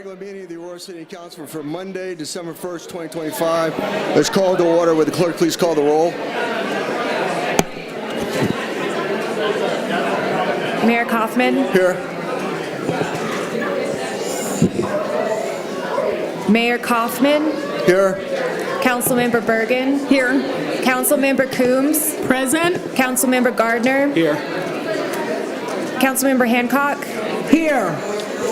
regular meeting of the Aurora City Council for Monday, December 1st, 2025. Let's call to order. Would the clerk please call the roll? Mayor Kaufman. Here. Mayor Kaufman. Here. Councilmember Bergen. Here. Councilmember Coombs. Present. Councilmember Gardner. Here. Councilmember Hancock. Here.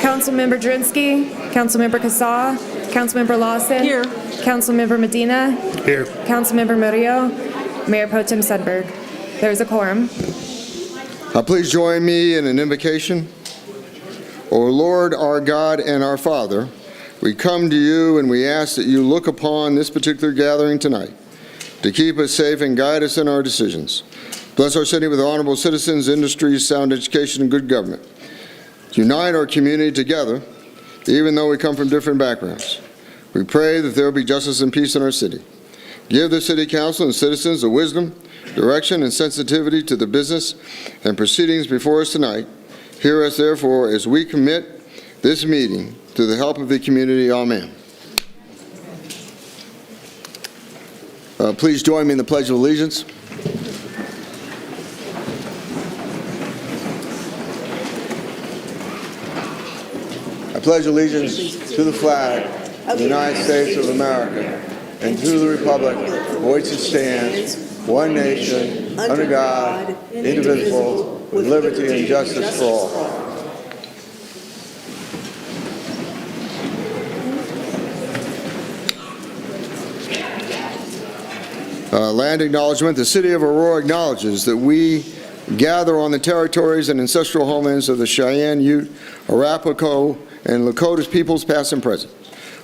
Councilmember Drinsky. Councilmember Cassaw. Councilmember Lawson. Here. Councilmember Medina. Here. Councilmember Murillo. Mayor Pro Tem Sundberg. There's a quorum. Please join me in an invocation. O Lord, our God and our Father, we come to you and we ask that you look upon this particular gathering tonight to keep us safe and guide us in our decisions. Bless our city with honorable citizens, industries, sound education, and good government. Unite our community together, even though we come from different backgrounds. We pray that there will be justice and peace in our city. Give the city council and citizens the wisdom, direction, and sensitivity to the business and proceedings before us tonight. Hear us, therefore, as we commit this meeting to the help of the community. Amen. Please join me in the Pledge of Allegiance. I pledge allegiance to the flag of the United States of America and to the republic for which it stands, one nation, under God, indivisible, with liberty and justice for all. Land acknowledgement. The city of Aurora acknowledges that we gather on the territories and ancestral homelands of the Cheyenne, Ute, Arapaho, and Lakota peoples past and present.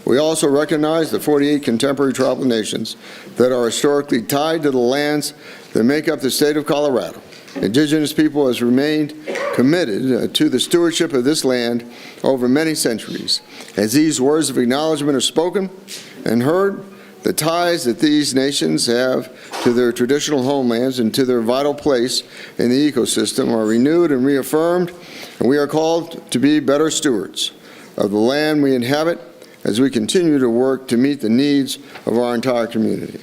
We also recognize the 48 contemporary tribal nations that are historically tied to the lands that make up the state of Colorado. Indigenous people has remained committed to the stewardship of this land over many centuries. As these words of acknowledgement are spoken and heard, the ties that these nations have to their traditional homelands and to their vital place in the ecosystem are renewed and reaffirmed, and we are called to be better stewards of the land we inhabit as we continue to work to meet the needs of our entire community.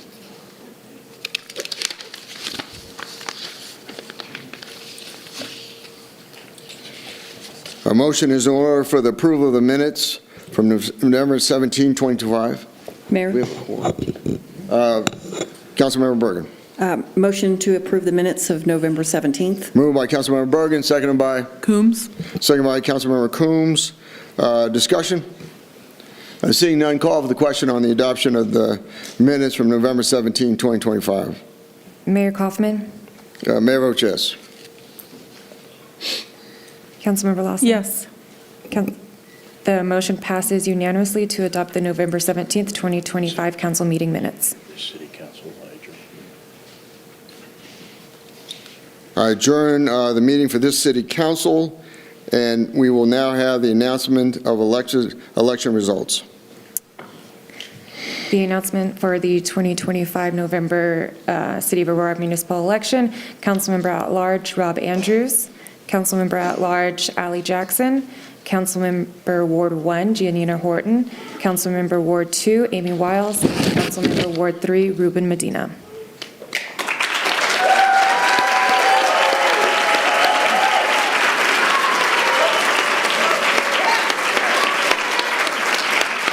A motion is in order for the approval of the minutes from November 17, 2025. Mayor. Councilmember Bergen. Motion to approve the minutes of November 17th. Moved by Councilmember Bergen, seconded by? Coombs. Seconded by Councilmember Coombs. Discussion? Seeing none, call for the question on the adoption of the minutes from November 17, 2025. Mayor Kaufman. Mayor votes yes. Councilmember Lawson. Yes. The motion passes unanimously to adopt the November 17th, 2025 council meeting minutes. City Council adjourn. I adjourn the meeting for this city council, and we will now have the announcement of election results. The announcement for the 2025 November City of Aurora municipal election: Councilmember at Large Rob Andrews, Councilmember at Large Ali Jackson, Councilmember Ward 1 Giannina Horton, Councilmember Ward 2 Amy Wiles, Councilmember Ward 3 Ruben Medina.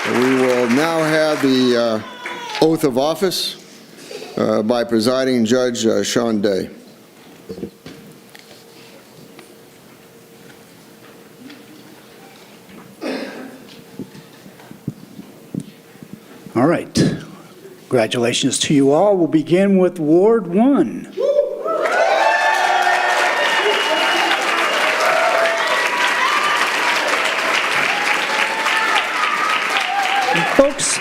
We will now have the oath of office by presiding Judge Sean Day. All right. Congratulations to you all. We'll begin with Ward 1. And folks,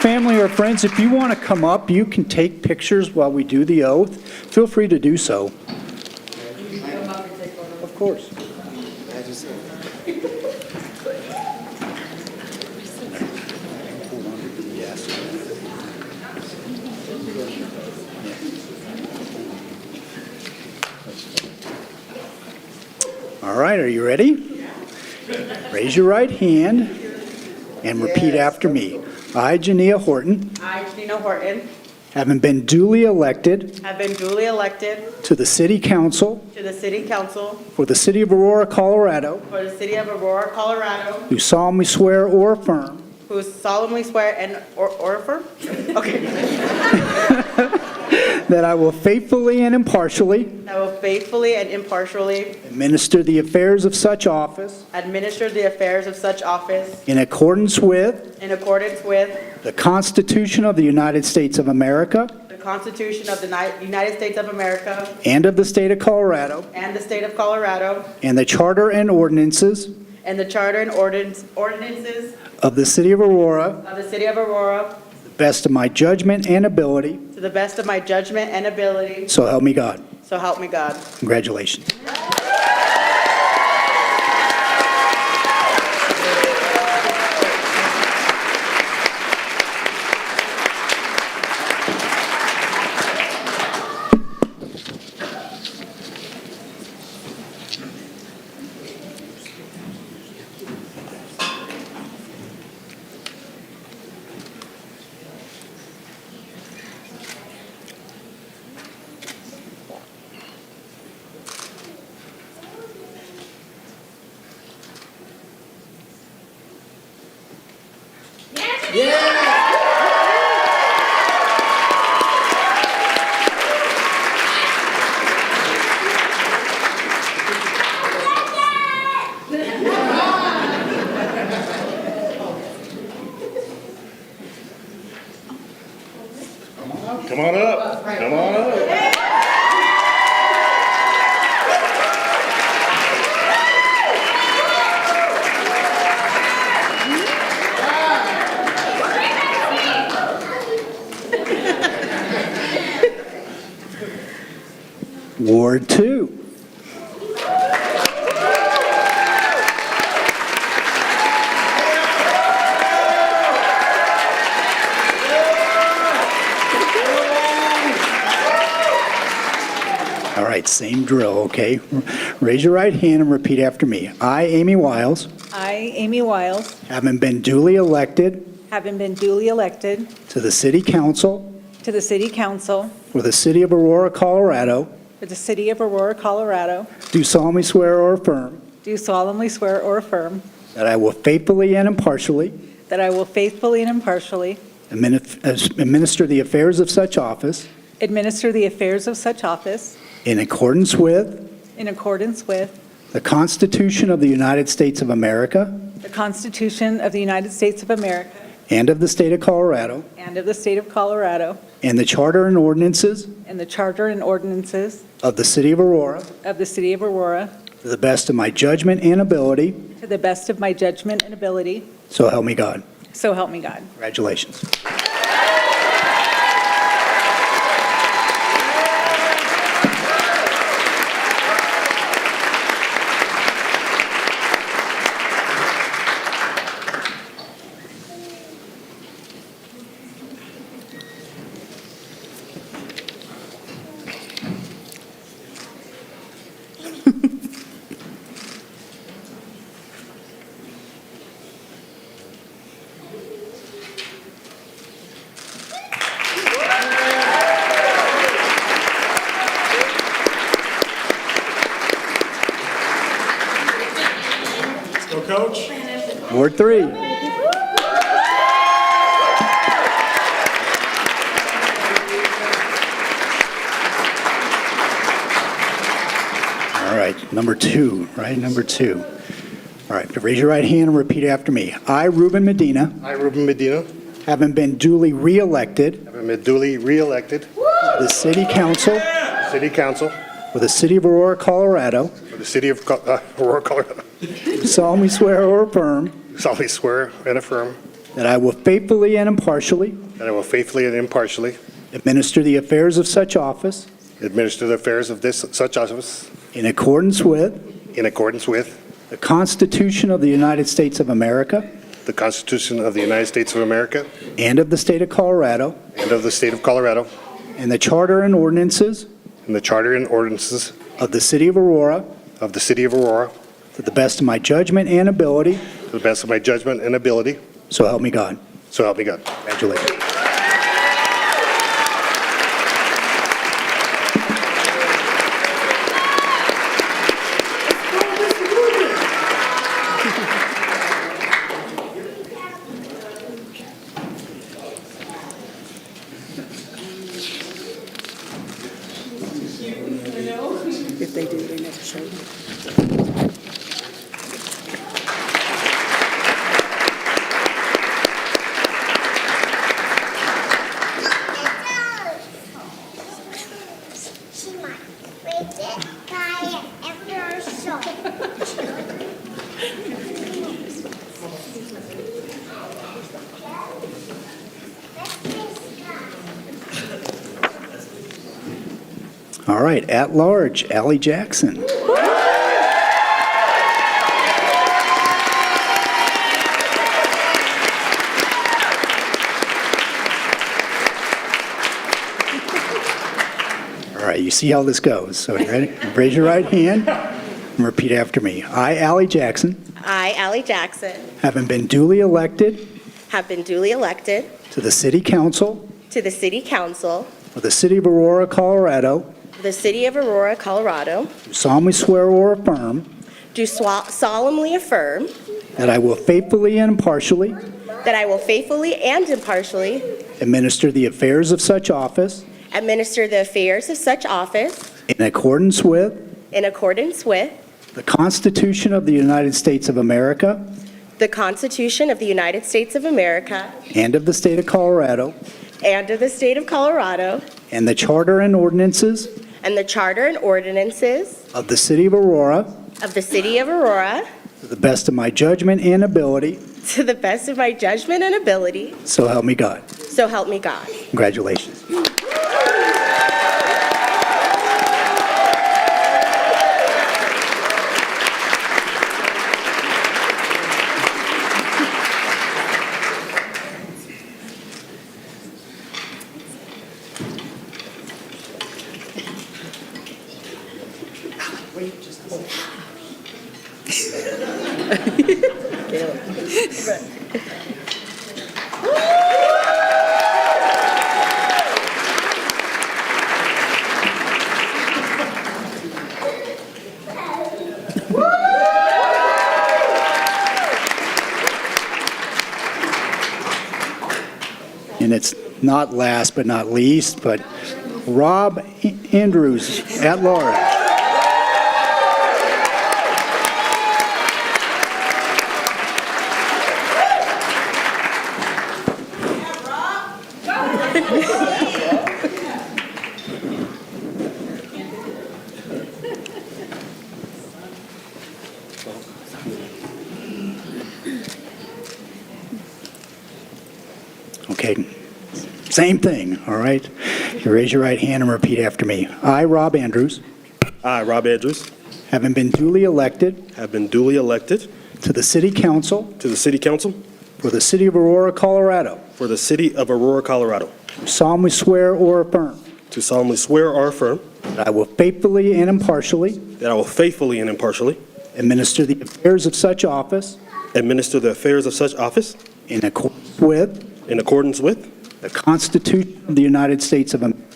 family or friends, if you want to come up, you can take pictures while we do the oath. Feel free to do so. Of course. All right, are you ready? Raise your right hand and repeat after me. I, Jania Horton, I, Gina Horton, having been duly elected have been duly elected to the City Council to the City Council for the City of Aurora, Colorado, for the City of Aurora, Colorado, do solemnly swear or affirm who solemnly swear or affirm? Okay. that I will faithfully and impartially I will faithfully and impartially administer the affairs of such office administer the affairs of such office in accordance with in accordance with the Constitution of the United States of America the Constitution of the United States of America and of the State of Colorado, and the State of Colorado, and the Charter and ordinances and the Charter and ordinances of the City of Aurora, of the City of Aurora, to the best of my judgment and ability, to the best of my judgment and ability, so help me God. so help me God. Congratulations. Come on up. Come on up. Ward 2. All right, same drill, okay? Raise your right hand and repeat after me. I, Amy Wiles, I, Amy Wiles, having been duly elected having been duly elected to the City Council to the City Council for the City of Aurora, Colorado, for the City of Aurora, Colorado, do solemnly swear or affirm do solemnly swear or affirm that I will faithfully and impartially that I will faithfully and impartially administer the affairs of such office administer the affairs of such office in accordance with in accordance with the Constitution of the United States of America the Constitution of the United States of America and of the State of Colorado, and of the State of Colorado, and the Charter and ordinances and the Charter and ordinances of the City of Aurora, of the City of Aurora, to the best of my judgment and ability, to the best of my judgment and ability, so help me God. so help me God. Congratulations. Go, Coach. Ward 3. All right, number 2, right? Number 2. All right, raise your right hand and repeat after me. I, Ruben Medina, I, Ruben Medina, having been duly re-elected have been duly re-elected to the City Council City Council for the City of Aurora, Colorado, for the City of Aurora, Colorado. do solemnly swear or affirm Solemnly swear and affirm that I will faithfully and impartially that I will faithfully and impartially administer the affairs of such office administer the affairs of such office in accordance with in accordance with the Constitution of the United States of America the Constitution of the United States of America and of the State of Colorado, and of the State of Colorado, and the Charter and ordinances and the Charter and ordinances of the City of Aurora, of the City of Aurora, to the best of my judgment and ability, to the best of my judgment and ability, So help me God. So help me God. Congratulations. If they do, they never show you. She might break it by every show. All right, at large, Allie Jackson. All right, you see how this goes. So you ready? Raise your right hand and repeat after me. I, Allie Jackson, I, Allie Jackson, having been duly elected have been duly elected to the City Council to the City Council of the City of Aurora, Colorado, of the City of Aurora, Colorado, do solemnly swear or affirm do solemnly affirm that I will faithfully and impartially that I will faithfully and impartially administer the affairs of such office administer the affairs of such office in accordance with in accordance with the Constitution of the United States of America the Constitution of the United States of America and of the State of Colorado, and of the State of Colorado, and the Charter and ordinances and the Charter and ordinances of the City of Aurora, of the City of Aurora, to the best of my judgment and ability, to the best of my judgment and ability, so help me God. so help me God. Congratulations. And it's not last but not least, but Rob Andrews at large. Okay, same thing, all right? You raise your right hand and repeat after me. I, Rob Andrews, I, Rob Andrews, having been duly elected have been duly elected to the City Council to the City Council for the City of Aurora, Colorado, for the City of Aurora, Colorado, solemnly swear or affirm to solemnly swear or affirm that I will faithfully and impartially that I will faithfully and impartially administer the affairs of such office administer the affairs of such office in accordance with in accordance with the Constitution of the United States of America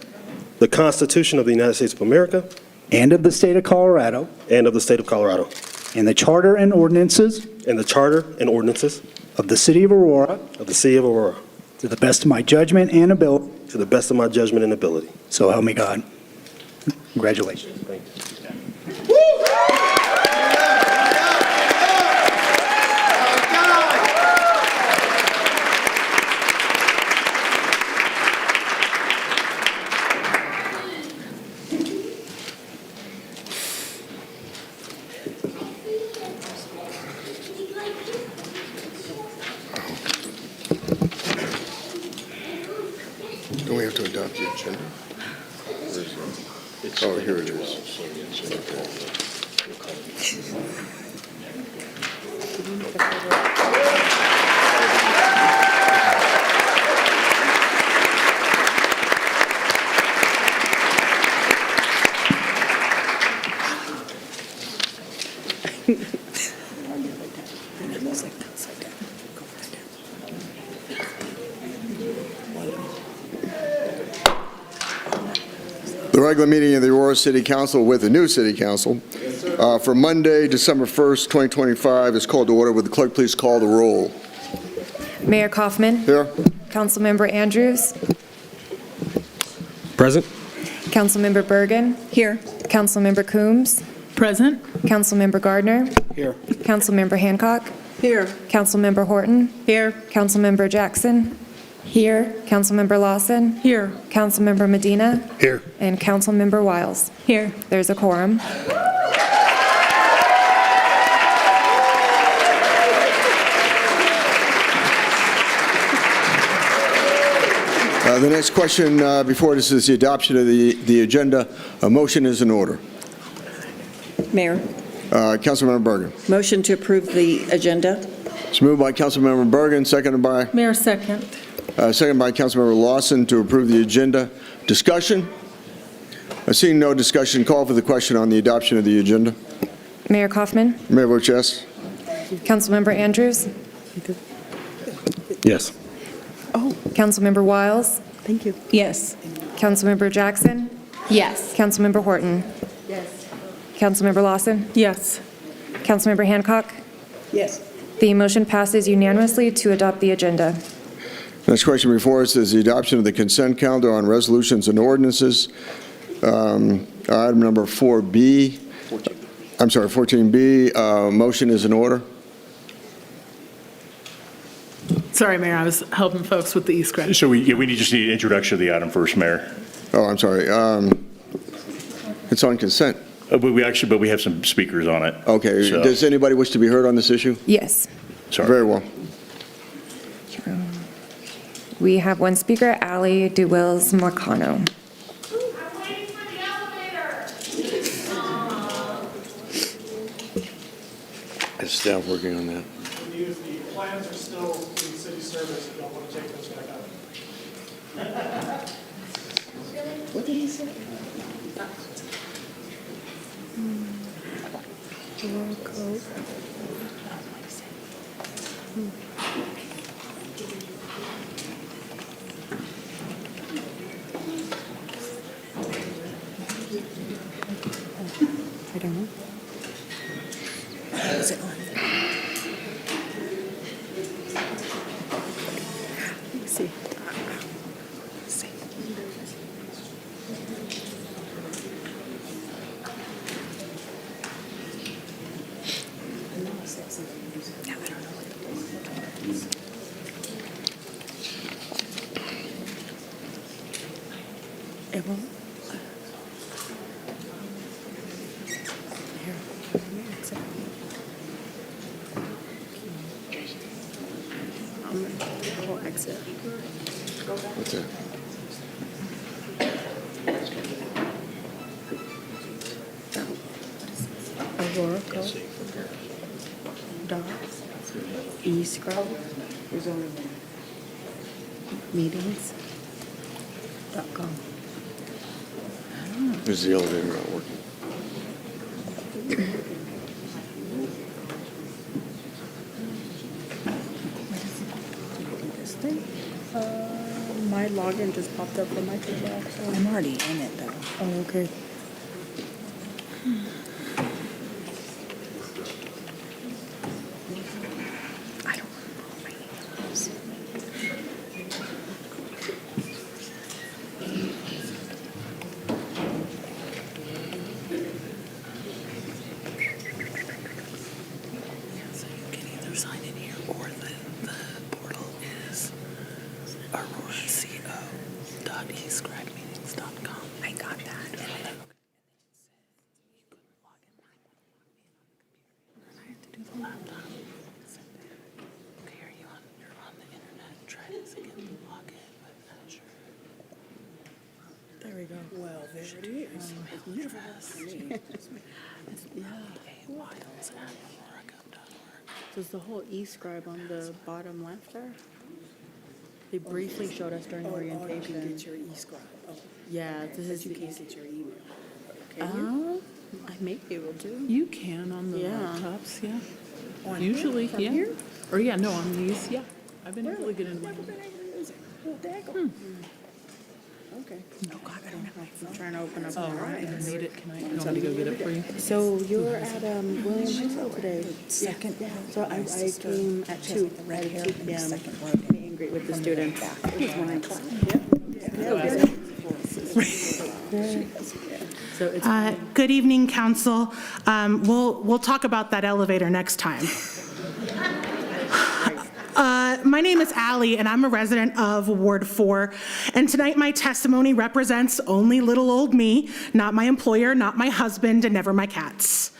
the Constitution of the United States of America and of the State of Colorado, and of the State of Colorado, and the Charter and ordinances and the Charter and ordinances of the City of Aurora, of the City of Aurora, to the best of my judgment and ability, to the best of my judgment and ability. so help me God. Congratulations. Thank you. Don't we have to adopt the agenda? Oh, here it is. The regular meeting of the Aurora City Council with the new City Council for Monday, December 1st, 2025 is called to order. Would the clerk please call the roll? Mayor Kaufman. Here. Councilmember Andrews. Present. Councilmember Bergen. Here. Councilmember Coombs. Present. Councilmember Gardner. Here. Councilmember Hancock. Here. Councilmember Horton. Here. Councilmember Jackson. Here. Councilmember Lawson. Here. Councilmember Medina. Here. And Councilmember Wiles. Here. There's a quorum. The next question before us is the adoption of the agenda. A motion is in order. Mayor, Councilmember Bergen. motion to approve the agenda. It's moved by Councilmember Bergen, seconded by Mayor, second. Councilmember Lawson to approve the agenda. Discussion? Seeing no discussion, call for the question on the adoption of the agenda. Mayor Kaufman. Mayor votes yes. Councilmember Andrews. Yes. Councilmember Wiles. Thank you. Yes. Councilmember Jackson. Yes. Councilmember Horton. Yes. Councilmember Lawson. Yes. Councilmember Hancock. Yes. The motion passes unanimously to adopt the agenda. Next question before us is the adoption of the consent calendar on resolutions and ordinances. Item number 4B. I'm sorry, 14B. Motion is in order. Sorry, Mayor, I was helping folks with the e-script. So we just need introduction of the item first, Mayor. Oh, I'm sorry. It's on consent. But we have some speakers on it. Okay. So- Does anybody wish to be heard on this issue? Yes. Sorry. Very well. We have one speaker, Ali DeWills Marcano. I'm waiting for the elevator. Is staff working on that? The plans are still in city service, you don't want to take those back out. What did he say? I don't know. Is it on? Let's see. It won't. Here. We'll exit. What's that? Aurora, go. Docs. E-scroll. There's only one. Meetings.com. Is the elevator not working? This thing? My login just popped up from Microsoft. I'm already in it though. Oh, okay. I don't remember my emails. So you can either sign in here or the portal is auroraco.escribemeetings.com. I got that. I have to do the laptop. Okay, you're on the internet. Try this again. Log in with Azure. There we go. Well, there it is. Email address. Does the whole e-scribe on the bottom left there? They briefly showed us during orientation. You can get your e-scribe. Oh, Yeah, this is you the can't get your email. I may be able to. You can on the Yeah. laptops, yeah. On Usually, here? From yeah. here? Or yeah, no, on these, yeah. I've been able to get into Never mine. been able to use it. Oh, daggone. Okay. Oh, God, I don't have my phone. I'm trying to open up. Oh, right, I need it. Can I, you want me to go get it for you? So you're at William High School today? Second. Yeah. So I came at 2, at 2 p.m. Meet and greet with the students. It was 1 o'clock. So it's Good evening, council. We'll talk about that elevator next time. My name is Allie, and I'm a resident of Ward 4. And tonight, my testimony represents only little old me, not my employer, not my husband, and never my cats.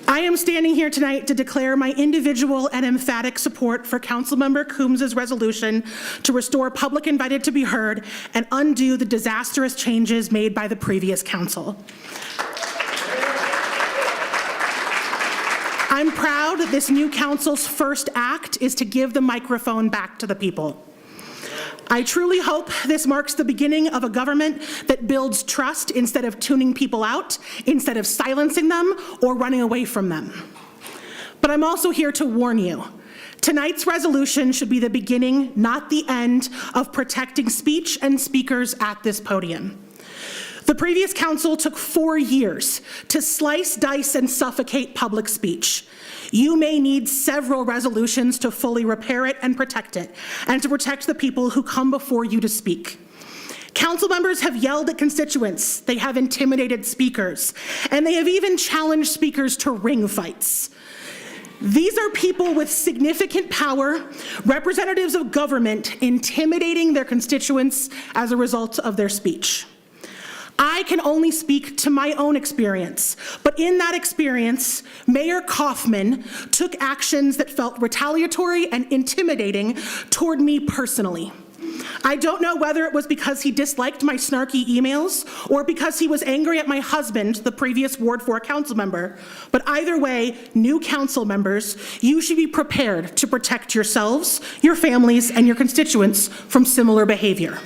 I am standing here tonight to declare my individual and emphatic support for Councilmember Coombs's resolution to restore public invited to be heard and undo the disastrous changes made by the previous council. I'm proud that this new council's first act is to give the microphone back to the people. I truly hope this marks the beginning of a government that builds trust instead of tuning people out, instead of silencing them or running away from them. But I'm also here to warn you. Tonight's resolution should be the beginning, not the end, of protecting speech and speakers at this podium. The previous council took 4 years to slice, dice, and suffocate public speech. You may need several resolutions to fully repair it and protect it, and to protect the people who come before you to speak. Council members have yelled at constituents, they have intimidated speakers, and they have even challenged speakers to ring fights. These are people with significant power, representatives of government, intimidating their constituents as a result of their speech. I can only speak to my own experience, but in that experience, Mayor Kaufman took actions that felt retaliatory and intimidating toward me personally. I don't know whether it was because he disliked my snarky emails or because he was angry at my husband, the previous Ward 4 council member, but either way, new council members, you should be prepared to protect yourselves, your families, and your constituents from similar behavior.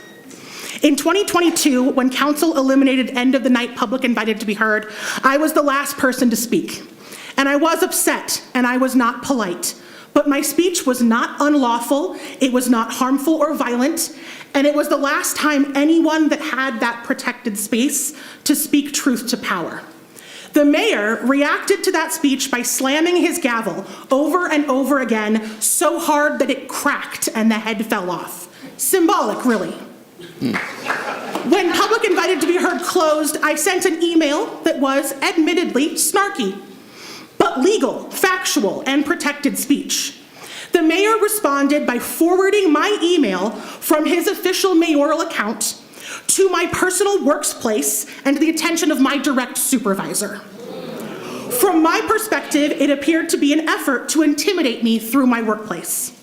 In 2022, when council eliminated end of the night public invited to be heard, I was the last person to speak. And I was upset, and I was not polite. But my speech was not unlawful, it was not harmful or violent, and it was the last time anyone that had that protected space to speak truth to power. The mayor reacted to that speech by slamming his gavel over and over again so hard that it cracked and the head fell off. Symbolic, really. When public invited to be heard closed, I sent an email that was admittedly snarky, but legal, factual, and protected speech. The mayor responded by forwarding my email from his official mayoral account to my personal workplace and to the attention of my direct supervisor. From my perspective, it appeared to be an effort to intimidate me through my workplace.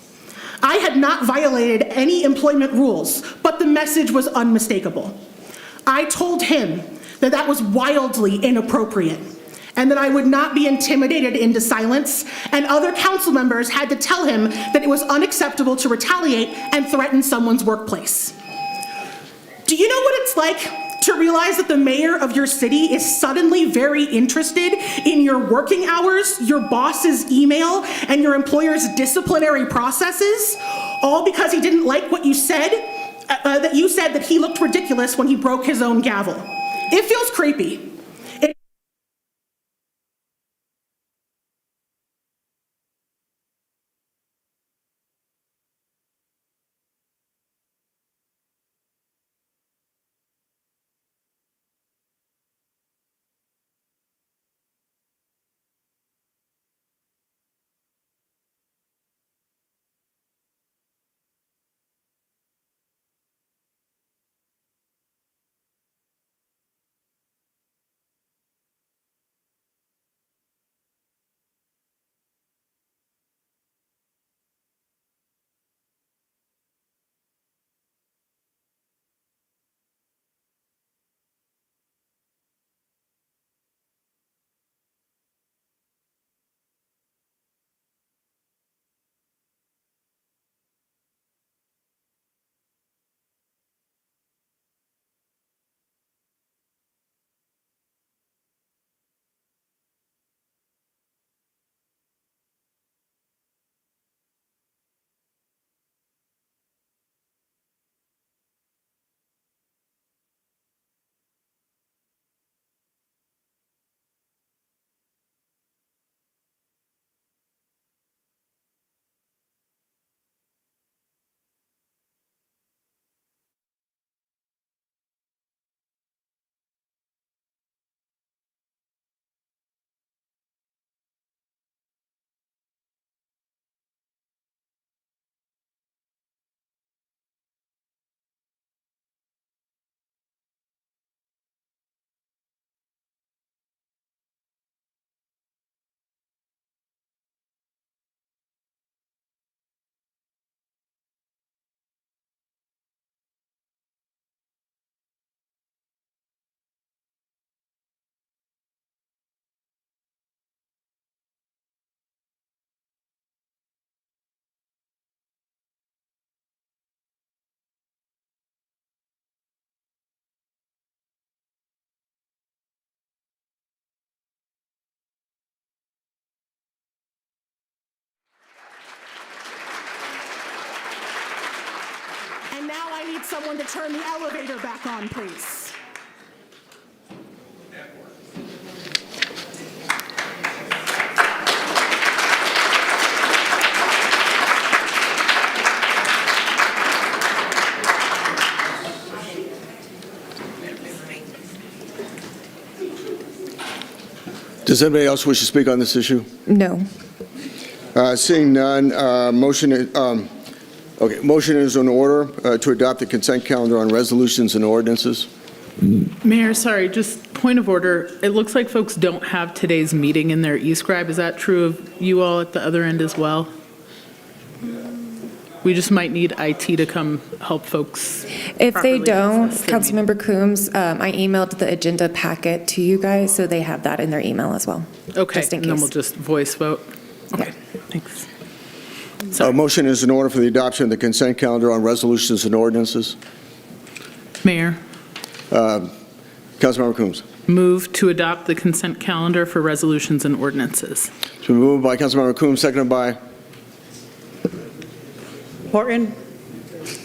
I had not violated any employment rules, but the message was unmistakable. I told him that that was wildly inappropriate and that I would not be intimidated into silence, and other council members had to tell him that it was unacceptable to retaliate and threaten someone's workplace. Do you know what it's like to realize that the mayor of your city is suddenly very interested in your working hours, your boss's email, and your employer's disciplinary processes, all because he didn't like what you said, that you said that he looked ridiculous when he broke his own gavel? It feels creepy. Now I need someone to turn the elevator back on, please. Does anybody else wish to speak on this issue? No. Seeing none, motion is in order to adopt the consent calendar on resolutions and ordinances. Mayor, sorry, just point of order. It looks like folks don't have today's meeting in their e-scribe. Is that true of you all at the other end as well? We just might need IT to come help folks. If they properly don't, access their meeting. Councilmember Coombs, I emailed the agenda packet to you guys, so they have that in their email as well. Okay, just in and then case. we'll just voice vote. Okay, thanks. A motion is in order for the adoption of the consent calendar on resolutions and ordinances. Mayor, Councilmember Coombs. move to adopt the consent calendar for resolutions and ordinances. It's been moved by Councilmember Coombs, seconded by, Horton,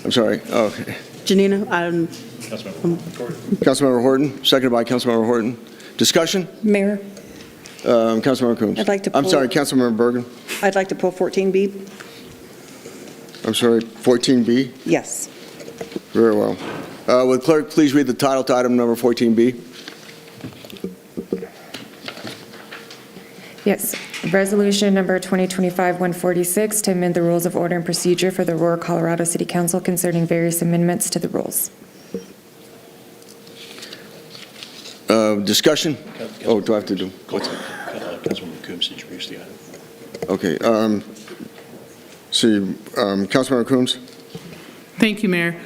I'm sorry, okay. Janina, Councilmember Horton, seconded by Councilmember Horton. Discussion? Mayor, Councilmember Coombs. I'd like to I'm pull- sorry, Councilmember Bergen. I'd like to pull 14B. I'm sorry, 14B? Yes. Very well. Would clerk please read the title to item number 14B? Yes. Resolution number 2025-146 to amend the rules of order and procedure for the Aurora, Colorado City Council concerning various amendments to the rules. Discussion? Oh, do I have to do? What's that? Councilmember Coombs introduced the item. Okay. Councilmember Coombs? Thank you, Mayor.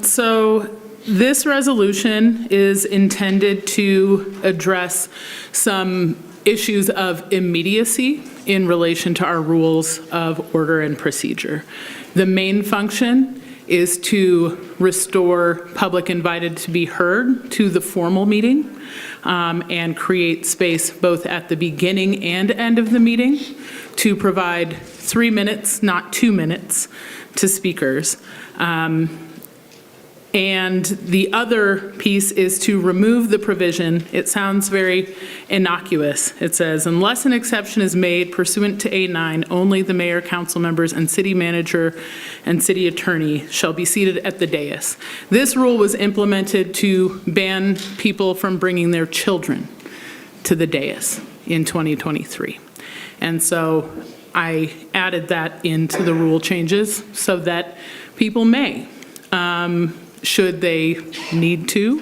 So this resolution is intended to address some issues of immediacy in relation to our rules of order and procedure. The main function is to restore public invited to be heard to the formal meeting and create space both at the beginning and end of the meeting to provide 3 minutes, not 2 minutes, to speakers. And the other piece is to remove the provision. It sounds very innocuous. It says, unless an exception is made pursuant to A9, only the mayor, council members, and city manager and city attorney shall be seated at the dais. This rule was implemented to ban people from bringing their children to the dais in 2023. And so I added that into the rule changes so that people may, should they need to,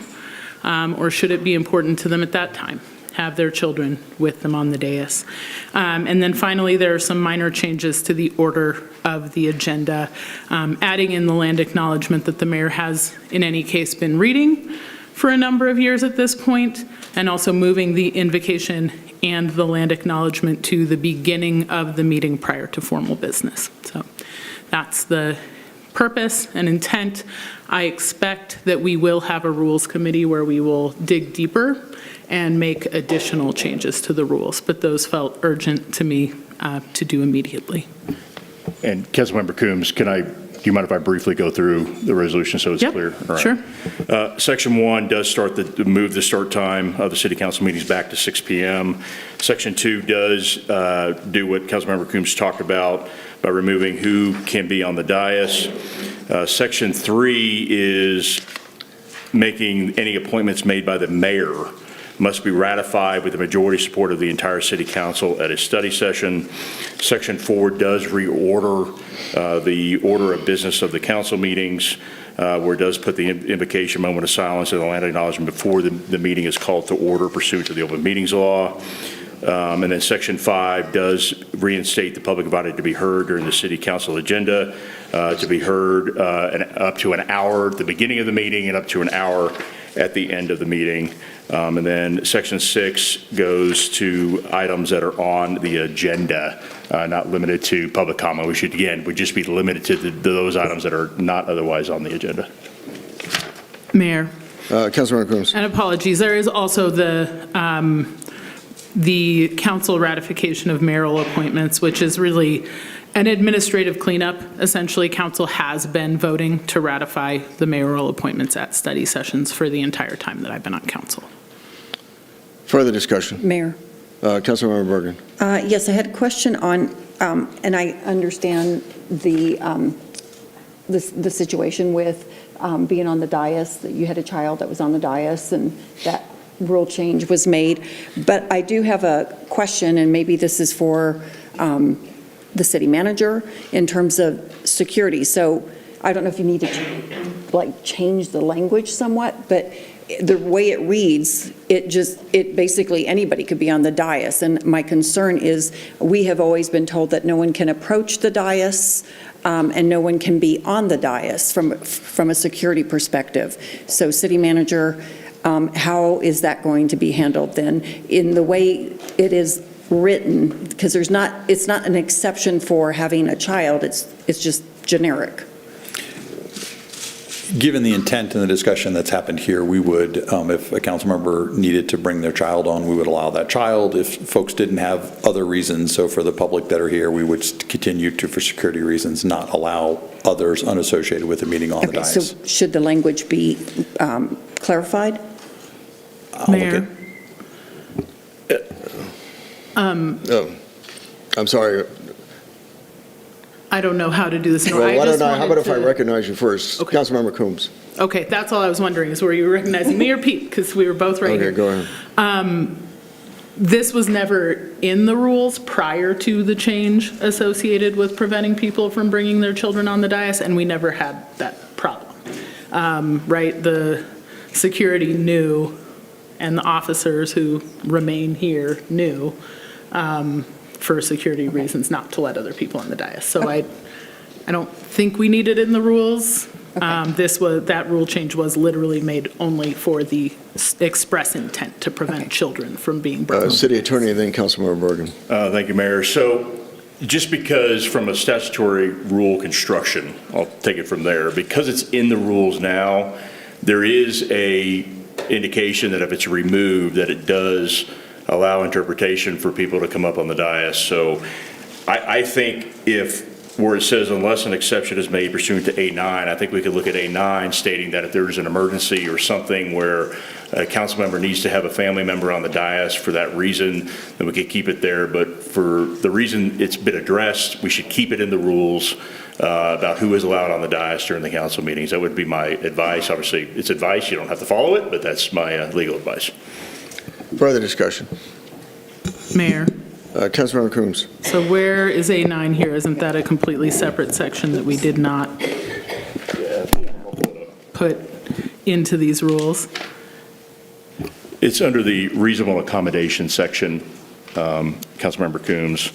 or should it be important to them at that time, have their children with them on the dais. And then finally, there are some minor changes to the order of the agenda, adding in the land acknowledgement that the mayor has, in any case, been reading for a number of years at this point, and also moving the invocation and the land acknowledgement to the beginning of the meeting prior to formal business. So that's the purpose and intent. I expect that we will have a rules committee where we will dig deeper and make additional changes to the rules, but those felt urgent to me to do immediately. And Councilmember Coombs, do you mind if I briefly go through the resolution so it's Yep, clear? All right. sure. Section 1 does move the start time of the city council meetings back to 6 p.m. Section 2 does do what Councilmember Coombs talked about by removing who can be on the dais. Section 3 is making any appointments made by the mayor must be ratified with the majority support of the entire city council at a study session. Section 4 does reorder the order of business of the council meetings, where it does put the invocation, moment of silence, and the land acknowledgement before the meeting is called to order pursuant to the open meetings law. And then Section 5 does reinstate the public invited to be heard during the city council agenda, to be heard up to an hour at the beginning of the meeting and up to an hour at the end of the meeting. And then Section 6 goes to items that are on the agenda, not limited to public comment. We should just be limited to those items that are not otherwise on the agenda. Mayor. Councilmember Coombs. And apologies, there is also the council ratification of mayoral appointments, which is really An administrative cleanup. Essentially, council has been voting to ratify the mayoral appointments at study sessions for the entire time that I've been on council. Further discussion? Mayor. Councilmember Bergen. Yes, I had a question on, and I understand the situation with being on the dais, that you had a child that was on the dais and that rule change was made. But I do have a question, and maybe this is for the city manager in terms of security. So I don't know if you need to change the language somewhat, but the way it reads, it basically anybody could be on the dais. And my concern is we have always been told that no one can approach the dais and no one can be on the dais from a security perspective. So city manager, how is that going to be handled then? In the way it is written, because it's not an exception for having a child, it's just generic. Given the intent and the discussion that's happened here, we would, if a council member needed to bring their child on, we would allow that child. If folks didn't have other reasons, so for the public that are here, we would continue to, for security reasons, not allow others unassociated with the meeting on the dais. So should the language be clarified? I'll look Mayor. I'm sorry. I don't know how to do this. No, Well, I just how about if I wanted to- recognize you first? Okay. Councilmember Coombs. Okay, that's all I was wondering, is were you recognizing me or Pete? Because we were both right here. Okay, go ahead. This was never in the rules prior to the change associated with preventing people from bringing their children on the dais, and we never had that problem. Right? The security knew, and the officers who remain here knew, for security reasons, not to let other people on the dais. So I don't think we need it in the rules. That rule change was literally made only for the express intent to prevent children from being brought. City Attorney, and then Councilmember Bergen. Thank you, Mayor. So just because from a statutory rule construction, I'll take it from there, because it's in the rules now, there is a indication that if it's removed, that it does allow interpretation for people to come up on the dais. So I think where it says unless an exception is made pursuant to A9, I think we could look at A9 stating that if there's an emergency or something where a council member needs to have a family member on the dais for that reason, then we could keep it there. But for the reason it's been addressed, we should keep it in the rules about who is allowed on the dais during the council meetings. That would be my advice. Obviously, it's advice. You don't have to follow it, but that's my legal advice. Further discussion. Mayor, Councilmember Coombs. so where is A9 here? Isn't that a completely separate section that we did not put into these rules? It's under the reasonable accommodation section, Councilmember Coombs.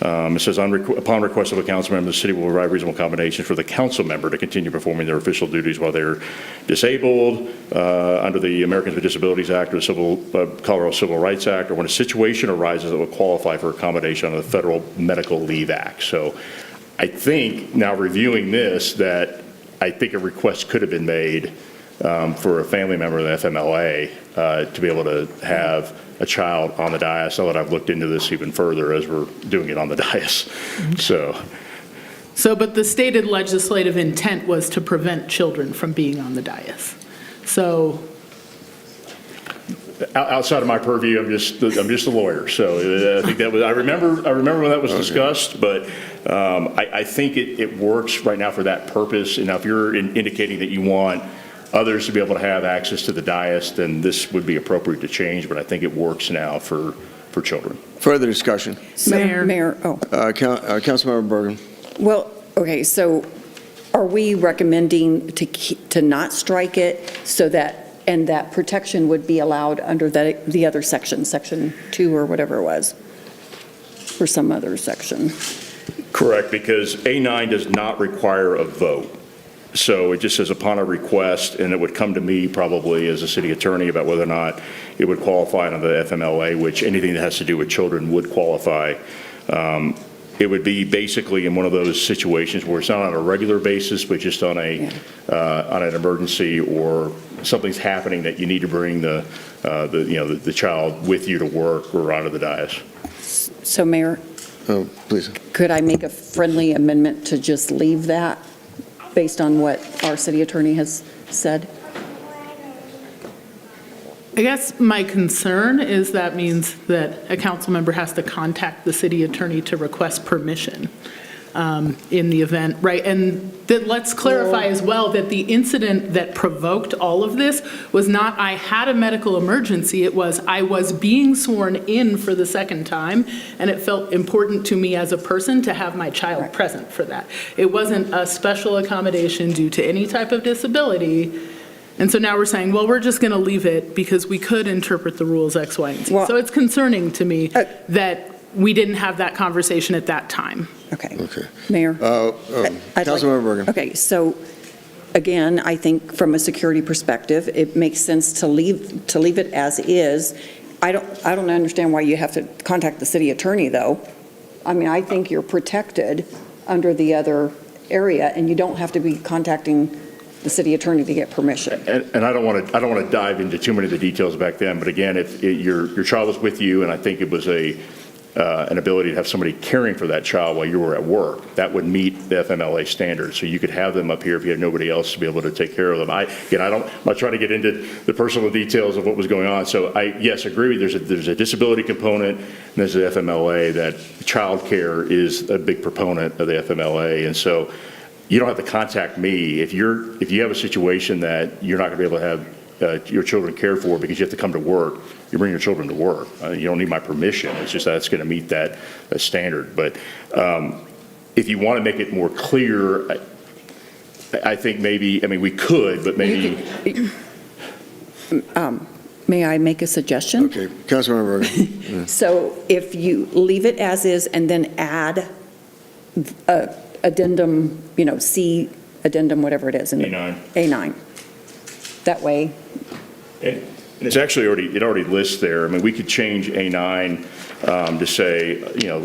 It says, upon request of a council member, the city will provide reasonable accommodations for the council member to continue performing their official duties while they're disabled under the Americans with Disabilities Act or the Colorado Civil Rights Act, or when a situation arises that will qualify for accommodation under the Federal Medical Leave Act. So I think, now reviewing this, that I think a request could have been made for a family member of the FMLA to be able to have a child on the dais. Now that I've looked into this even further as we're doing it on the dais. But the stated legislative intent was to prevent children from being on the dais. So outside of my purview, I'm just a lawyer. So I think that was, I remember when that was discussed, but I think it works right now for that purpose. And now if you're indicating that you want others to be able to have access to the dais, then this would be appropriate to change, but I think it works now for children. Further discussion. Mayor, Councilmember Bergen. well, okay, so are we recommending to not strike it so that, and that protection would be allowed under the other section, section 2 or whatever it was, or some other section? Correct, because A9 does not require a vote. So it just says upon a request, and it would come to me probably as a city attorney about whether or not it would qualify under the FMLA, which anything that has to do with children would qualify. It would be basically in one of those situations where it's not on a regular basis, but just on an emergency or something's happening that you need to bring the child with you to work or onto the dais. So Mayor, Oh, please. Could I make a friendly amendment to just leave that based on what our city attorney has said? I guess my concern is that means that a council member has to contact the city attorney to request permission in the event, right? And that, let's clarify as well that the incident that provoked all of this was not I had a medical emergency, it was I was being sworn in for the second time, and it felt important to me as a person to have my child present for that. It wasn't a special accommodation due to any type of disability. And so now we're saying, well, we're just going to leave it because we could interpret the rules X, Y, and Z. Well, so it's concerning to me that we didn't have that conversation at that time. Okay. Okay. Mayor? Councilmember Bergen. Okay, so again, I think from a security perspective, it makes sense to leave it as is. I don't understand why you have to contact the city attorney, though. I mean, I think you're protected under the other area, and you don't have to be contacting the city attorney to get permission. And I don't want to dive into too many of the details back then, but again, if your child was with you, and I think it was an ability to have somebody caring for that child while you were at work, that would meet the FMLA standards. So you could have them up here if you had nobody else to be able to take care of them. I'm not trying to get into the personal details of what was going on. So yes, agree with you. There's a disability component, and there's the FMLA, that child care is a big proponent of the FMLA. And so you don't have to contact me if you have a situation that you're not going to be able to have your children cared for because you have to come to work. You bring your children to work. You don't need my permission. It's just that's going to meet that standard. But if you want to make it more clear, I think we could, but maybe. May I make a suggestion? Okay, Councilmember Bergen. So if you leave it as is and then add addendum, C addendum, whatever it is. A9. A9. That way. And it's actually it already lists there. I mean, we could change A9 to say,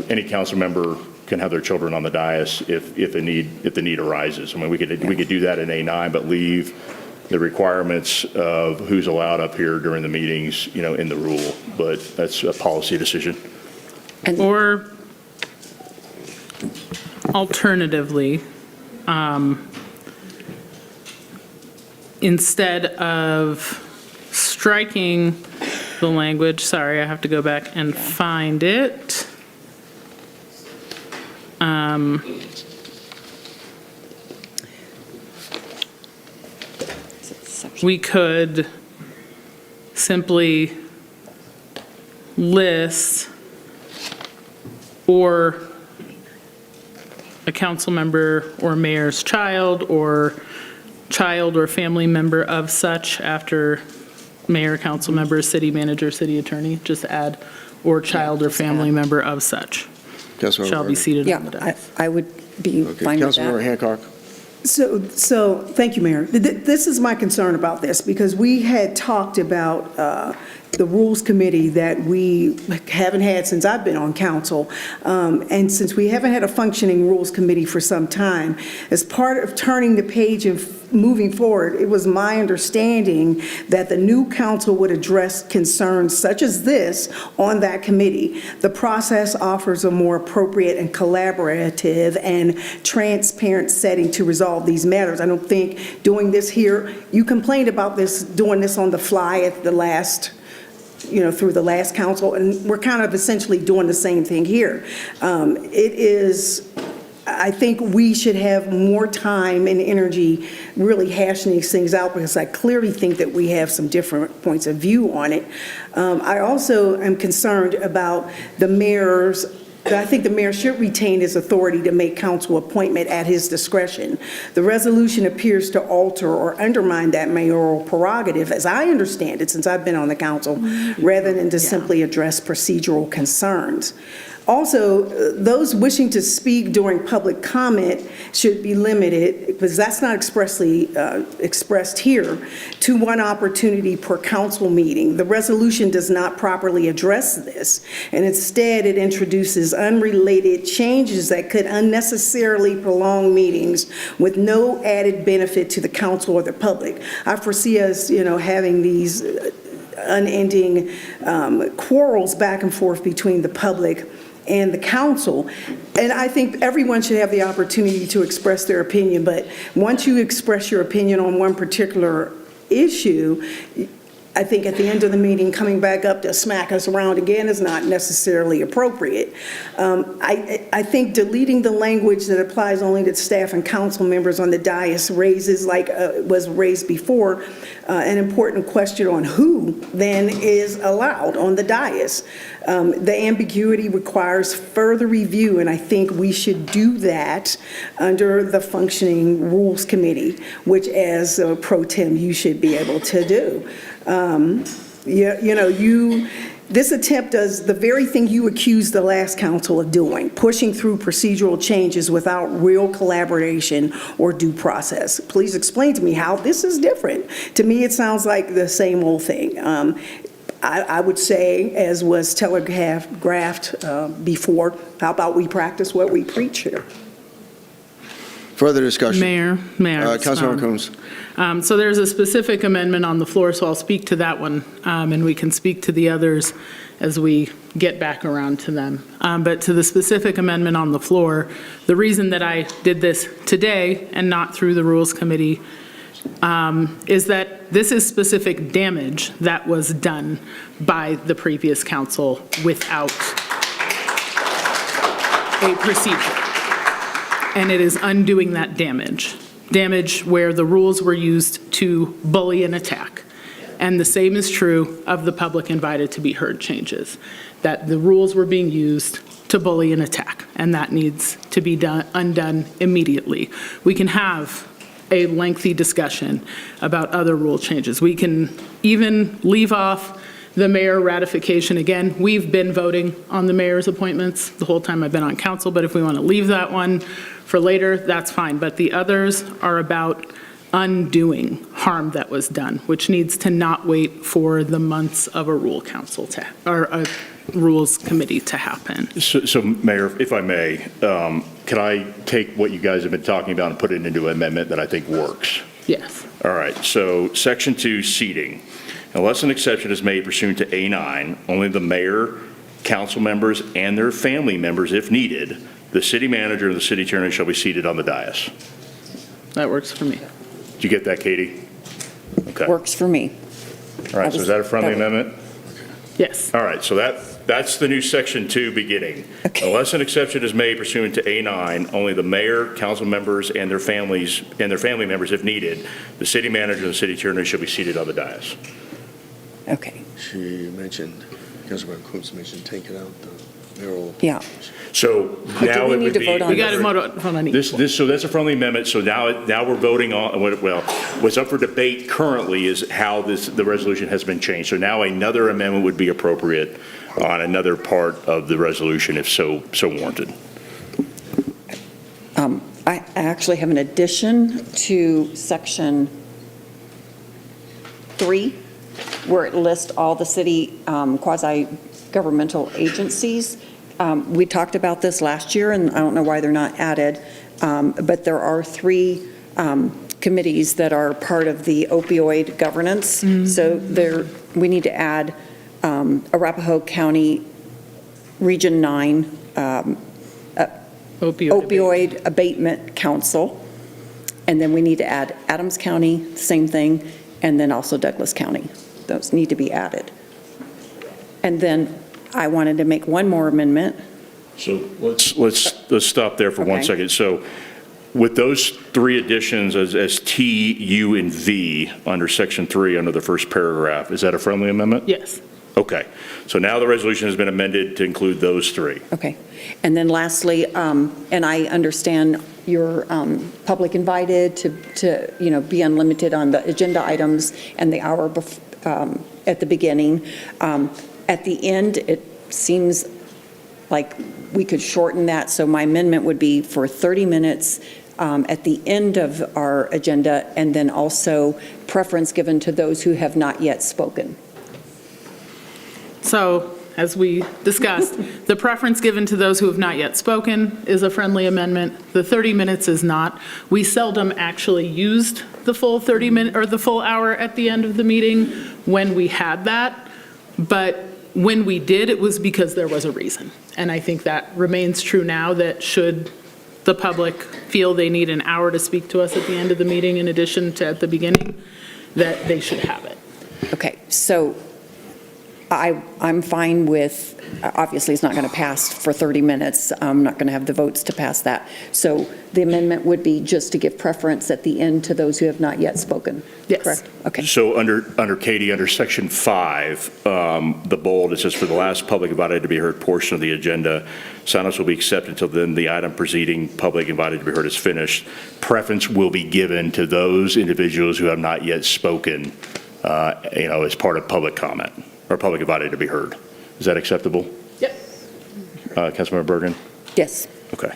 any council member can have their children on the dais if the need arises. I mean, we could do that in A9, but leave the requirements of who's allowed up here during the meetings, in the rule. But that's a policy decision. Or alternatively, instead of striking the language, sorry, I have to go back and find it. We could simply list or a council member or mayor's child or family member of such after mayor, council member, city manager, city attorney, just add or child or family member of such shall be seated on the Yeah, dais. I would be Okay, fine with Councilmember that. Hancock. So, thank you, Mayor. This is my concern about this, because we had talked about the Rules Committee that we haven't had since I've been on council, and since we haven't had a functioning Rules Committee for some time, as part of turning the page and moving forward, it was my understanding that the new council would address concerns such as this on that committee. The process offers a more appropriate and collaborative and transparent setting to resolve these matters. I don't think doing this here, you complained about doing this on the fly at the last, through the last council, and we're kind of essentially doing the same thing here. I think we should have more time and energy really hashing these things out, because I clearly think that we have some different points of view on it. I also am concerned about the mayor's. I think the mayor should retain his authority to make council appointment at his discretion. The resolution appears to alter or undermine that mayoral prerogative, as I understand it, since I've been on the council, rather than to simply address procedural concerns. Also, those wishing to speak during public comment should be limited, because that's not expressly expressed here, to one opportunity per council meeting. The resolution does not properly address this, and instead it introduces unrelated changes that could unnecessarily prolong meetings with no added benefit to the council or the public. I foresee us, having these unending quarrels back and forth between the public and the council. And I think everyone should have the opportunity to express their opinion, but once you express your opinion on one particular issue, I think at the end of the meeting, coming back up to smack us around again is not necessarily appropriate. I think deleting the language that applies only to staff and council members on the dais raises, like was raised before, an important question on who then is allowed on the dais. The ambiguity requires further review, and I think we should do that under the functioning Rules Committee, which as pro tem you should be able to do. This attempt does the very thing you accused the last council of doing, pushing through procedural changes without real collaboration or due process. Please explain to me how this is different. To me, it sounds like the same old thing. I would say, as was telegraphed before, how about we practice what we preach here? Further discussion? Mayor. Councilmember Coombs. So there's a specific amendment on the floor, so I'll speak to that one, and we can speak to the others as we get back around to them. But to the specific amendment on the floor, the reason that I did this today and not through the Rules Committee is that this is specific damage that was done by the previous council without a procedure. And it is undoing that damage where the rules were used to bully and attack. And the same is true of the public invited to be heard changes, that the rules were being used to bully and attack, and that needs to be undone immediately. We can have a lengthy discussion about other rule changes. We can even leave off the mayor ratification. Again, we've been voting on the mayor's appointments the whole time I've been on council, but if we want to leave that one for later, that's fine. But the others are about undoing harm that was done, which needs to not wait for the months of a rule council or a rules committee to happen. So Mayor, if I may, can I take what you guys have been talking about and put it into an amendment that I think works? Yes. All right, so Section 2, seating. Unless an exception is made pursuant to A9, only the mayor, council members, and their family members, if needed, the city manager and the city attorney shall be seated on the dais. That works for me. Did you get that, Katie? Okay. Works for me. All right, so is that a friendly amendment? Yes. All right, so that's the new Section 2 beginning. Okay. Unless an exception is made pursuant to A9, only the mayor, council members, and their families, and their family members, if needed, the city manager and the city attorney shall be seated on the dais. Okay, She mentioned, Councilmember Coombs mentioned taking out the mayoral. yeah. So do now we it need would to be. vote on We got to vote on each. So that's a friendly amendment, so now we're voting on, well, what's up for debate currently is how the resolution has been changed. So now another amendment would be appropriate on another part of the resolution if so warranted. I actually have an addition to section 3, where it lists all the city quasi-governmental agencies. We talked about this last year, and I don't know why they're not added, but there are 3 committees that are part of the opioid governance. So we need to add Arapahoe County Region 9 Opioid Abatement Council, and then we need to add Adams County, same thing, and then also Douglas County. Those need to be added. And then I wanted to make one more amendment. So let's stop there for 1 Okay. second. So with those 3 additions as T, U, and V under Section 3 under the first paragraph, is that a friendly amendment? Yes. Okay. So now the resolution has been amended to include those 3. Okay. And then lastly, and I understand you're public invited to be unlimited on the agenda items and the hour at the beginning. At the end, it seems like we could shorten that, so my amendment would be for 30 minutes at the end of our agenda, and then also preference given to those who have not yet spoken. So, as we discussed, the preference given to those who have not yet spoken is a friendly amendment. The 30 minutes is not. We seldom actually used the full 30-minute or the full hour at the end of the meeting when we had that, but when we did, it was because there was a reason. And I think that remains true now, that should the public feel they need an hour to speak to us at the end of the meeting in addition to at the beginning, that they should have it. Okay, so I'm fine with, obviously, it's not going to pass for 30 minutes. I'm not going to have the votes to pass that. So the amendment would be just to give preference at the end to those who have not yet spoken. Yes. Correct? Okay. So under Katie, under section 5, the bold, it says, for the last public invited to be heard portion of the agenda, silence will be accepted until then the item preceding public invited to be heard is finished. Preference will be given to those individuals who have not yet spoken, as part of public comment, or public invited to be heard. Is that acceptable? Yep. Councilmember Bergen? Yes. Okay.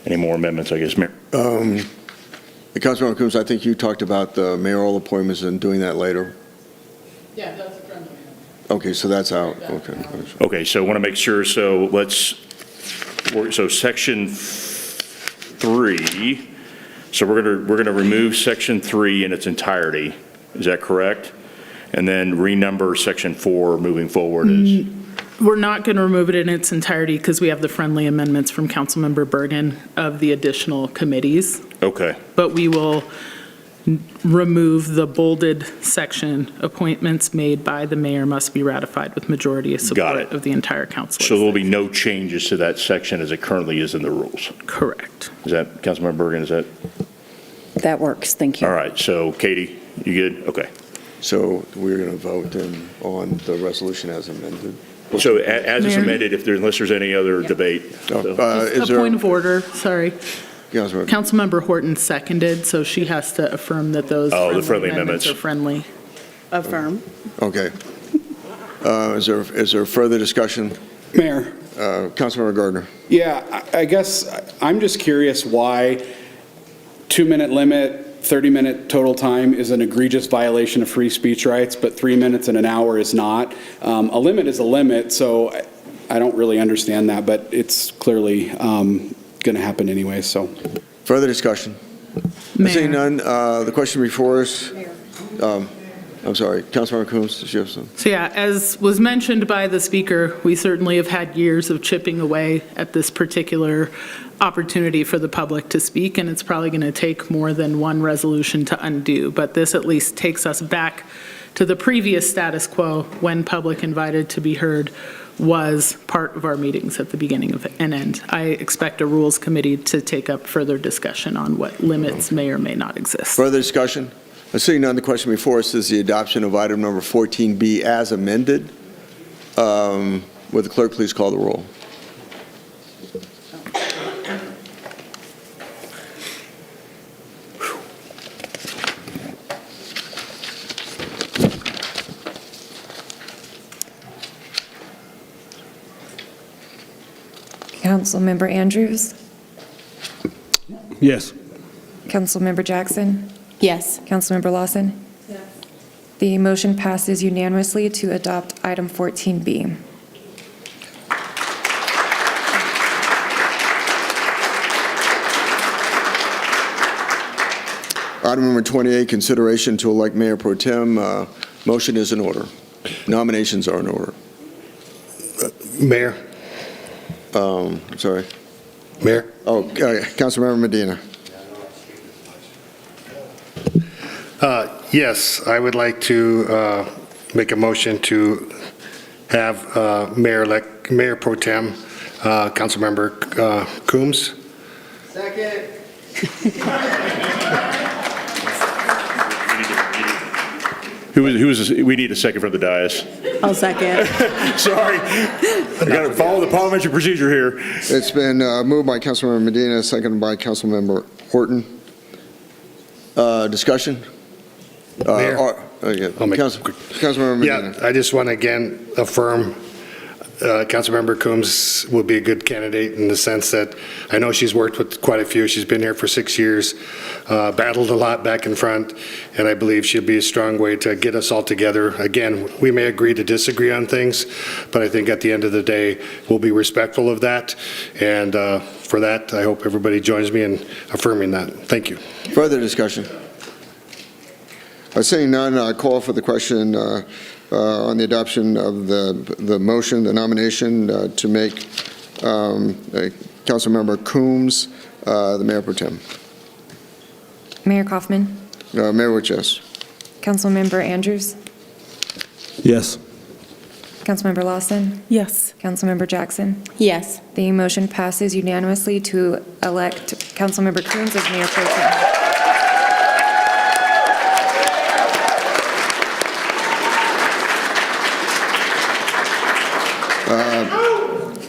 Any more amendments, I guess, Mayor? Councilmember Coombs, I think you talked about the mayoral appointments and doing that later. Yeah, that's a friendly. Okay, so that's out. Okay. Okay, so I want to make sure, so section 3, so we're going to remove section 3 in its entirety. Is that correct? And then renumber section 4 moving forward is? We're not going to remove it in its entirety because we have the friendly amendments from Councilmember Bergen of the additional committees. Okay, But we will remove the bolded section, appointments made by the mayor must be ratified with majority of Got support it. of the entire council. so there'll be no changes to that section as it currently is in the rules. Correct. Is that, Councilmember Bergen, is that? That works. Thank you. All right, so Katie, you good? Okay. So we're going to vote then on the resolution as amended. So as it's Mayor? amended, unless there's any other debate. So- Is A there, point of order, sorry. Councilmember, Councilmember Horton seconded, so she has to affirm that those Oh, the friendly friendly amendments amendments. are friendly. Affirm. okay. Is there further discussion? Mayor, Councilmember Gardner. yeah, I guess I'm just curious why 2-minute limit, 30-minute total time is an egregious violation of free speech rights, but 3 minutes and an hour is not. A limit is a limit, so I don't really understand that, but it's clearly going to happen anyway, so. Further discussion? Seeing none, the question before us. I'm sorry, Councilmember Coombs, did you have something? So yeah, as was mentioned by the speaker, we certainly have had years of chipping away at this particular opportunity for the public to speak, and it's probably going to take more than one resolution to undo. But this at least takes us back to the previous status quo when public invited to be heard was part of our meetings at the beginning of and end. I expect a Rules Committee to take up further discussion on what limits may or may not exist. Further discussion? Seeing none, the question before us is the adoption of item number 14B as amended. Would the clerk please call the roll? Councilmember Andrews? Yes. Councilmember Jackson? Yes. Councilmember Lawson? Yes. The motion passes unanimously to adopt item 14B. Item number 28, consideration to elect Mayor Pro Tem. Motion is in order. Nominations are in order. Mayor, Sorry. Mayor, Oh, Councilmember Medina. yes, I would like to make a motion to have Mayor Pro Tem, Councilmember Coombs. Second. Who is this? We need a second from the dais. I'll second. Sorry. I got to follow the parliamentary procedure here. It's been moved by Councilmember Medina, seconded by Councilmember Horton. Discussion? Mayor? I'll make it Councilmember Medina. Yeah, I just want to again affirm Councilmember Coombs will be a good candidate in the sense that I know she's worked with quite a few. She's been here for 6 years, battled a lot back and front, and I believe she'll be a strong way to get us all together. Again, we may agree to disagree on things, but I think at the end of the day, we'll be respectful of that. And for that, I hope everybody joins me in affirming that. Thank you. Further discussion? Seeing none, I call for the question on the adoption of the motion, the nomination to make Councilmember Coombs the Mayor Pro Tem. Mayor Kaufman, Mayor votes yes. Councilmember Andrews, Yes. Councilmember Lawson, Yes. Councilmember Jackson. Yes. The motion passes unanimously to elect Councilmember Coombs as Mayor Pro Tem.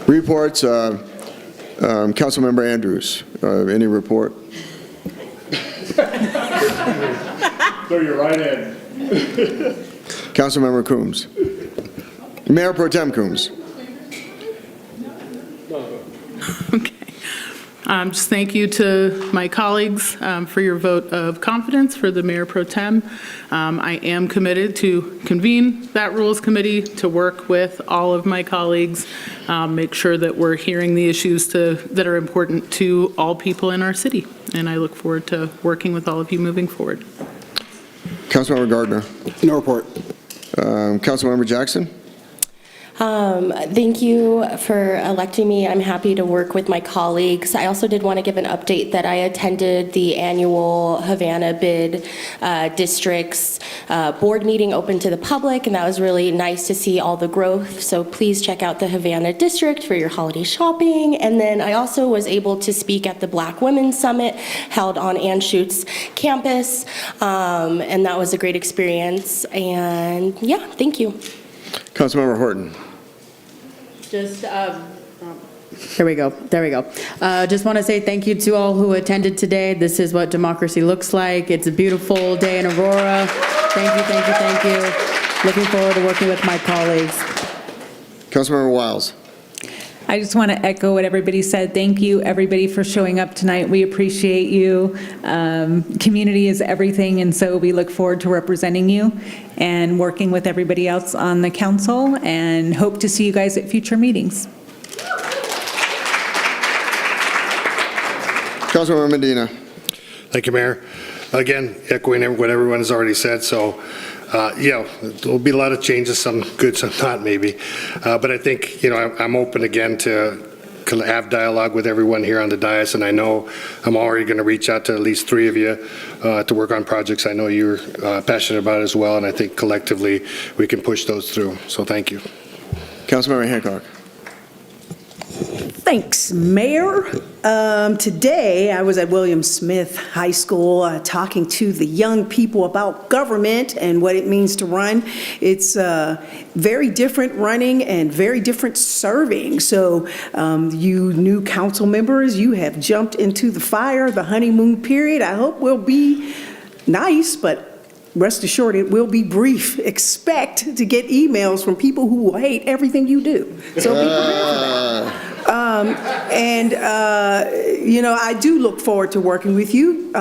Reports, Councilmember Andrews, any report? Throw you right in. Councilmember Coombs. Mayor Pro Tem Coombs. Okay. Just thank you to my colleagues for your vote of confidence for the Mayor Pro Tem. I am committed to convene that Rules Committee, to work with all of my colleagues, make sure that we're hearing the issues that are important to all people in our city. And I look forward to working with all of you moving forward. Councilmember Gardner. No report. Councilmember Jackson. Thank you for electing me. I'm happy to work with my colleagues. I also did want to give an update that I attended the annual Havana Bid Districts board meeting open to the public, and that was really nice to see all the growth. So please check out the Havana District for your holiday shopping. And then I also was able to speak at the Black Women's Summit held on Anschutz's campus, and that was a great experience. And yeah, thank you. Councilmember Horton. Just, there we go. Just want to say thank you to all who attended today. This is what democracy looks like. It's a beautiful day in Aurora. Thank you. Looking forward to working with my colleagues. Councilmember Wiles. I just want to echo what everybody said. Thank you, everybody, for showing up tonight. We appreciate you. Community is everything, and so we look forward to representing you and working with everybody else on the council, and hope to see you guys at future meetings. Councilmember Medina. Thank you, Mayor. Again, echoing what everyone has already said, so there'll be a lot of changes, some good, some not maybe. But I think, I'm open again to have dialogue with everyone here on the dais, and I know I'm already going to reach out to at least 3 of you to work on projects I know you're passionate about as well, and I think collectively we can push those through. So thank you. Councilmember Hancock. Thanks, Mayor. Today, I was at William Smith High School talking to the young people about government and what it means to run. It's very different running and very different serving. So you new council members, you have jumped into the fire, the honeymoon period. I hope will be nice, but rest assured it will be brief. Expect to get emails from people who will hate everything you do. So be prepared for that. I do look forward to working with you.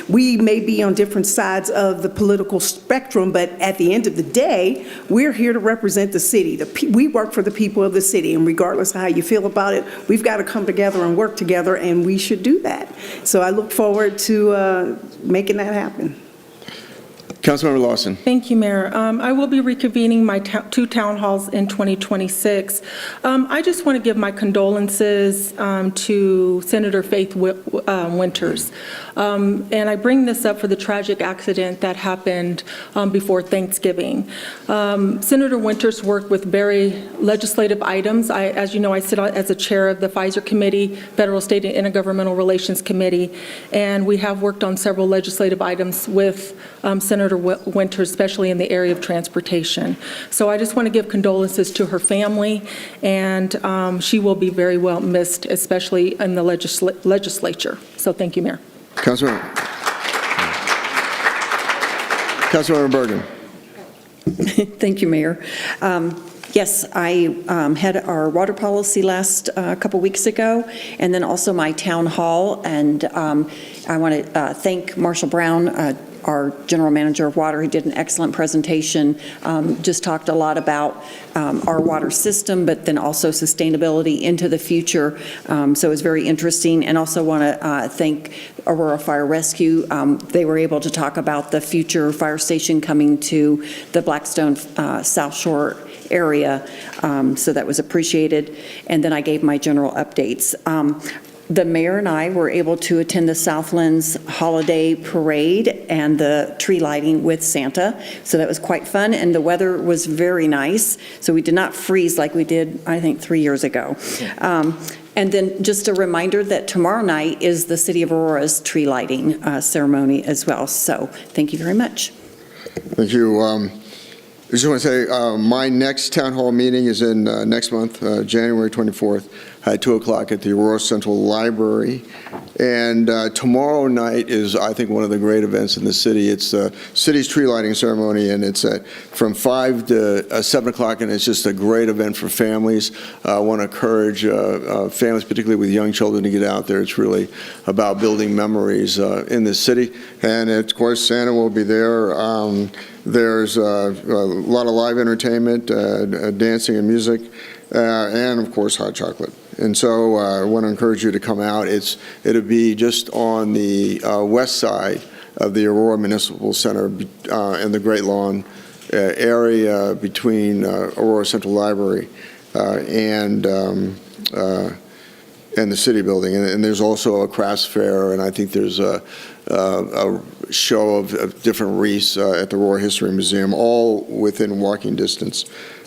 We may be on different sides of the political spectrum, but at the end of the day, we're here to represent the city. We work for the people of the city, and regardless of how you feel about it, we've got to come together and work together, and we should do that. So I look forward to making that happen. Councilmember Lawson. Thank you, Mayor. I will be reconvening my 2 town halls in 2026. I just want to give my condolences to Senator Faith Winters. And I bring this up for the tragic accident that happened before Thanksgiving. Senator Winters worked with very legislative items. As you know, I sit as a chair of the Pfizer Committee, Federal, State, and Intergovernmental Relations Committee, and we have worked on several legislative items with Senator Winters, especially in the area of transportation. So I just want to give condolences to her family, and she will be very well missed, especially in the legislature. So thank you, Mayor. Councilmember Bergen. Thank you, Mayor. Yes, I had our water policy last couple weeks ago, and then also my town hall, and I want to thank Marshall Brown, our general manager of water. He did an excellent presentation, just talked a lot about our water system, but then also sustainability into the future. So it was very interesting. And also want to thank Aurora Fire Rescue. They were able to talk about the future fire station coming to the Blackstone South Shore area, so that was appreciated. And then I gave my general updates. The mayor and I were able to attend the Southlands Holiday Parade and the tree lighting with Santa, so that was quite fun, and the weather was very nice, so we did not freeze like we did, I think, 3 years ago. And then just a reminder that tomorrow night is the City of Aurora's tree lighting ceremony as well, so thank you very much. Thank you. I just want to say my next town hall meeting is in next month, January 24th, at 2 o'clock at the Aurora Central Library. And tomorrow night is, I think, one of the great events in the city. It's the city's tree lighting ceremony, and it's from 5 to 7 o'clock, and it's just a great event for families. I want to encourage families, particularly with young children, to get out there. It's really about building memories in the city. And, of course, Santa will be there. There's a lot of live entertainment, dancing and music, and, of course, hot chocolate. And so I want to encourage you to come out. It'll be just on the west side of the Aurora Municipal Center and the Great Lawn area between Aurora Central Library and the City Building. And there's also a crafts fair, and I think there's a show of different wreaths at the Aurora History Museum, all within walking distance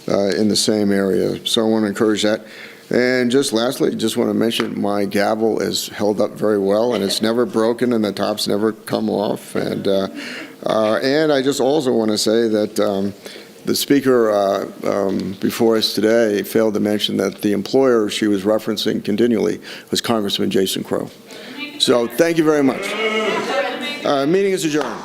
in the same area. So I want to encourage that. And just lastly, just want to mention my gavel is held up very well, and it's never broken, and the top's never come off. And I just also want to say that the speaker before us today failed to mention that the employer she was referencing continually was Congressman Jason Crow. So thank you very much. Meeting is adjourned.